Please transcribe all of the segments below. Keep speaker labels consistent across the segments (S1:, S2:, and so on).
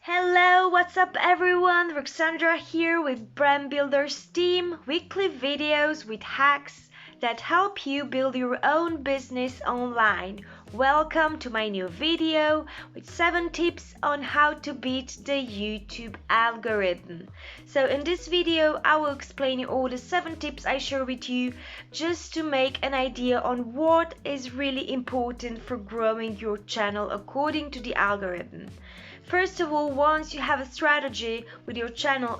S1: Hello, what's up everyone? Ruxandra here with Brand Builders team, weekly videos with hacks that help you build your own business online. Welcome to my new video with 7 tips on how to beat the YouTube algorithm. So in this video I will explain you all the 7 tips I share with you just to make an idea on what is really important for growing your channel according to the algorithm. First of all, once you have a strategy with your channel,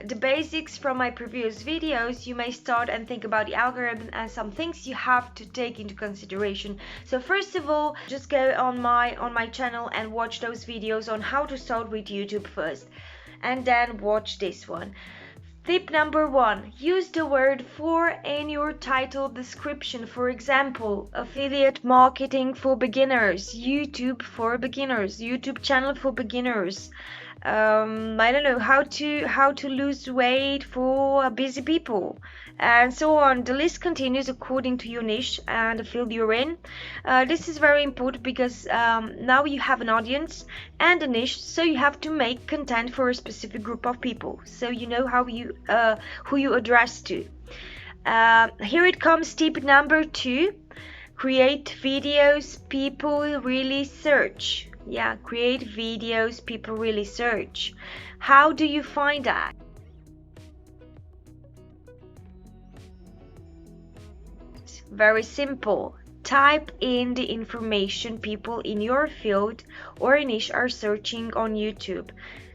S1: the basics from my previous videos, you may start and think about the algorithm and some things you have to take into consideration. So first of all, just go on my channel and watch those videos on how to start with YouTube first, and then watch this one. Tip number 1, use the word "for" in your title description. For example, affiliate marketing for beginners, YouTube for beginners, YouTube channel for beginners. I don't know, how to lose weight for busy people, and so on. The list continues according to your niche and the field you're in. This is very important because now you have an audience and a niche, so you have to make content for a specific group of people, so you know who you address to. Here it comes, tip number 2: create videos people really search. Yeah, create videos people really search. How do you find that? Very simple. Type in the information people in your field or niche are searching on YouTube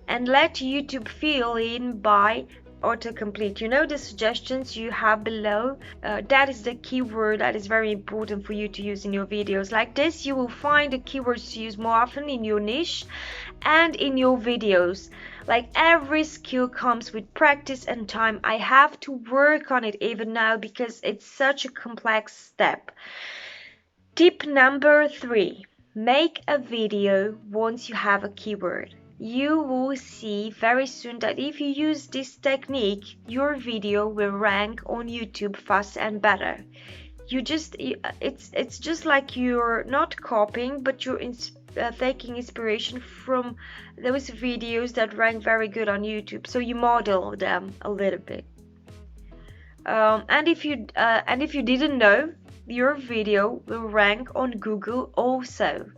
S1: and let YouTube fill in by autocomplete. You know the suggestions you have below? That is the keyword that is very important for you to use in your videos. Like this, you will find the keywords to use more often in your niche and in your videos. Like, every skill comes with practice and time. I have to work on it even now because it's such a complex step. Tip number 3: make a video once you have a keyword. You will see very soon that if you use this technique, your video will rank on YouTube faster and better. It's just like you're not copying, but you're taking inspiration from those videos that rank very good on YouTube, so you model them a little bit. And if you didn't know, your video will rank on Google also.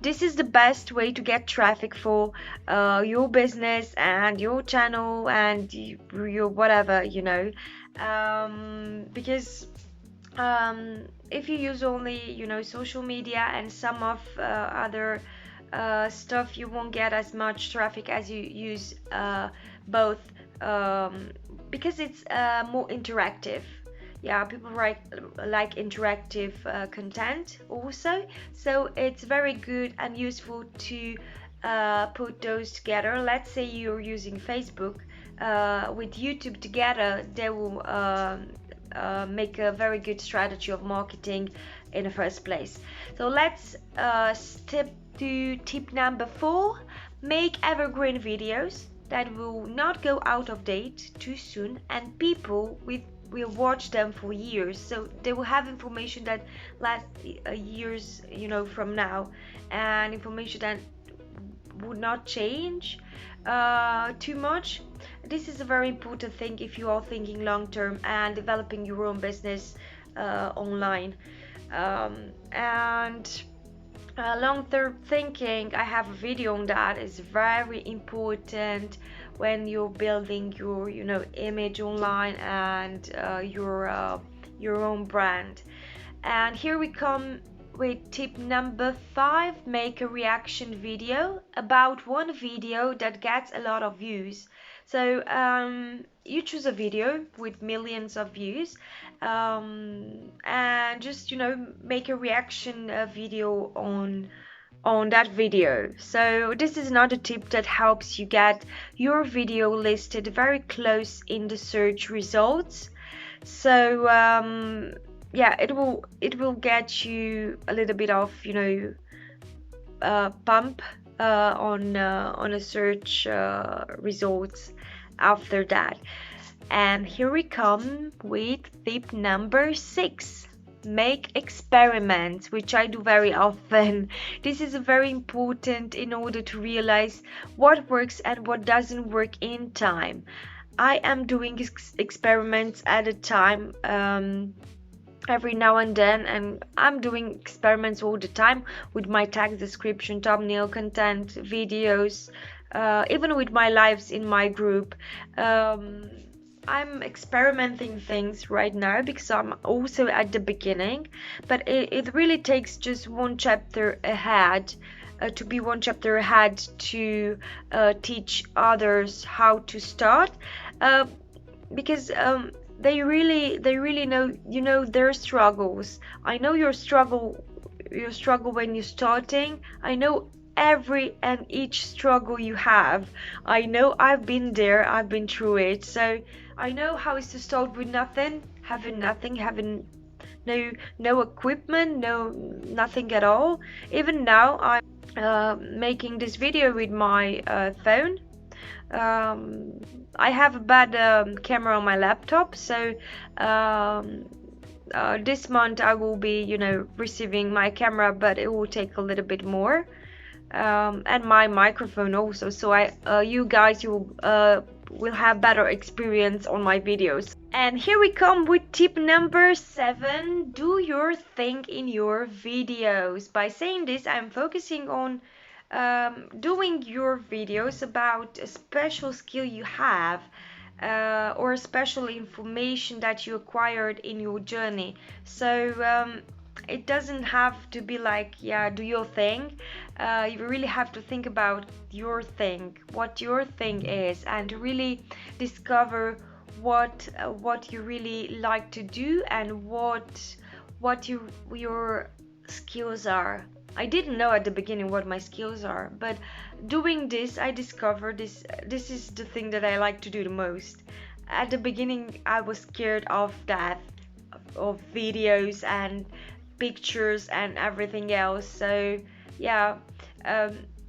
S1: This is the best way to get traffic for your business and your channel and your whatever, because if you use only social media and some of other stuff, you won't get as much traffic as you use both, because it's more interactive. Yeah, people like interactive content also, so it's very good and useful to put those together. Let's say you're using Facebook with YouTube together, they will make a very good strategy of marketing in the first place. So let's step to tip number 4: make evergreen videos that will not go out of date too soon, and people will watch them for years, so they will have information that lasts years from now, and information that would not change too much. This is a very important thing if you are thinking long term and developing your own business online. And long-term thinking, I have a video on that. Is very important when you're building your image online and your own brand. And here we come with tip number 5: make a reaction video about one video that gets a lot of views. So you choose a video with millions of views, and just make a reaction video on that video. So this is another tip that helps you get your video listed very close in the search results. So yeah, it will get you a little bit of pump on a search results after that. And here we come with tip number 6: make experiments, which I do very often. This is very important in order to realize what works and what doesn't work in time. I am doing experiments at a time, every now and then, and I'm doing experiments all the time with my tag description, thumbnail, content, videos, even with my lives in my group. I'm experimenting things right now because I'm also at the beginning, but it really takes just one chapter ahead, to be one chapter ahead to teach others how to start, because they really know, you know, their struggles. I know your struggle when you're starting. I know every and each struggle you have. I know, I've been there, I've been through it, so I know how it's to start with nothing, having no equipment, nothing at all. Even now I'm making this video with my phone. I have a bad camera on my laptop, so this month I will be, you know, receiving my camera, but it will take a little bit more, and my microphone also, so you guys, you will have better experience on my videos. And here we come with tip number 7: do your thing in your videos. By saying this, I'm focusing on doing your videos about a special skill you have, or special information that you acquired in your journey. So it doesn't have to be like, yeah, do your thing. You really have to think about your thing, what your thing is, and really discover what you really like to do and what your skills are. I didn't know at the beginning what my skills are, but doing this I discovered this is the thing that I like to do the most. At the beginning I was scared of that, of videos and pictures and everything else. So yeah,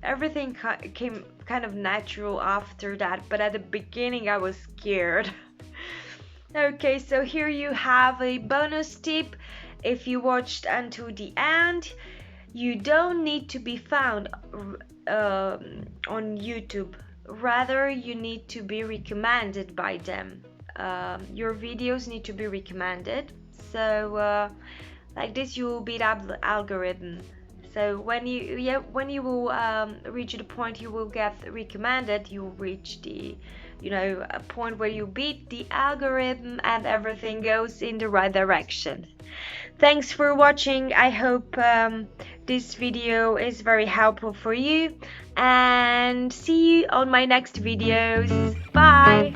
S1: everything came kind of natural after that, but at the beginning I was scared. Okay, so here you have a bonus tip. If you watched until the end, you don't need to be found on YouTube. Rather, you need to be recommended by them. Your videos need to be recommended. So like this, you will beat up the algorithm. So when you will reach the point you will get recommended, you will reach the, you know, a point where you beat the algorithm and everything goes in the right direction. Thanks for watching. I hope this video is very helpful for you, and see you on my next videos. Bye.